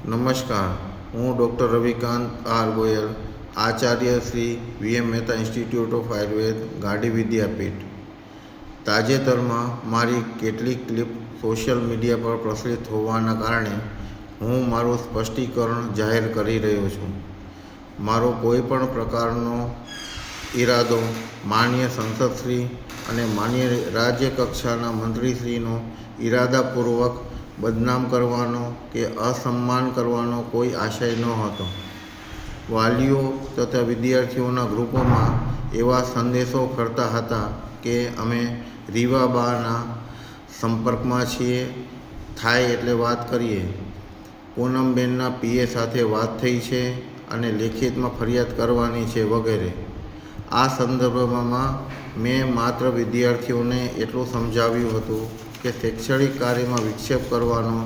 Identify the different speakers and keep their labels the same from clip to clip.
Speaker 1: નમસ્કાર, હું doctor Ravikant R Goyal, Acharya Shri V M Mehta Institute of Ayurveda, Gandhi Vidyapith. તાજેતરમાં મારી કેટલીક ક્લિપ સોશિયલ મીડિયા પર પ્રચલિત હોવાના કારણે હું મારું સ્પષ્ટીકરણ જાહેર કરી રહ્યો છું. મારો કોઈ પણ પ્રકારનો ઈરાદો માનનીય સંસદશ્રી અને માનનીય રાજ્ય કક્ષાના મંત્રીશ્રીનો ઈરાદાપૂર્વક બદનામ કરવાનો કે અસન્માન કરવાનો કોઈ આશય ન હતો. વાલીઓ તથા વિદ્યાર્થીઓના ગ્રુપોમાં એવા સંદેશો ફરતા હતા કે અમે રીવાબાના સંપર્કમાં છીએ, થાય એટલે વાત કરીએ, પૂનમબેનના પીએ સાથે વાત થઈ છે અને લેખિતમાં ફરિયાદ કરવાની છે વગેરે. આ સંદર્ભમાં મેં માત્ર વિદ્યાર્થીઓને એટલું સમજાવ્યું હતું કે શૈક્ષણિક કાર્યમાં વિક્ષેપ કરવાનો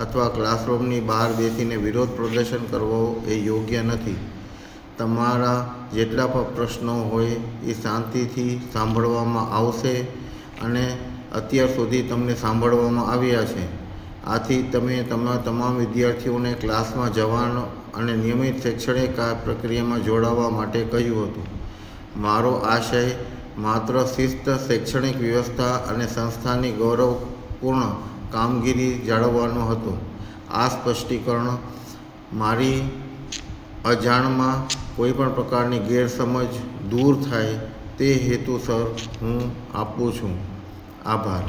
Speaker 1: અથવા ક્લાસરૂમની બહાર બેસીને વિરોધ પ્રદર્શન કરવો એ યોગ્ય નથી. તમારા જેટલા પણ પ્રશ્નો હોય એ શાંતિથી સાંભળવામાં આવશે અને અત્યાર સુધી તમને સાંભળવામાં આવ્યા છે. આથી તમે તમારા તમામ વિદ્યાર્થીઓને ક્લાસમાં જવાનો અને નિયમિત શૈક્ષણિક પ્રક્રિયામાં જોડાવા માટે કહ્યું હતું. મારો આશય માત્ર શિસ્ત, શૈક્ષણિક વ્યવસ્થા અને સંસ્થાની ગૌરવપૂર્ણ કામગીરી જાળવવાનો હતો. આ સ્પષ્ટીકરણ મારી અજાણમાં કોઈપણ પ્રકારની ગેરસમજ દૂર થાય તે હેતુસર હું આપું છું. આભાર.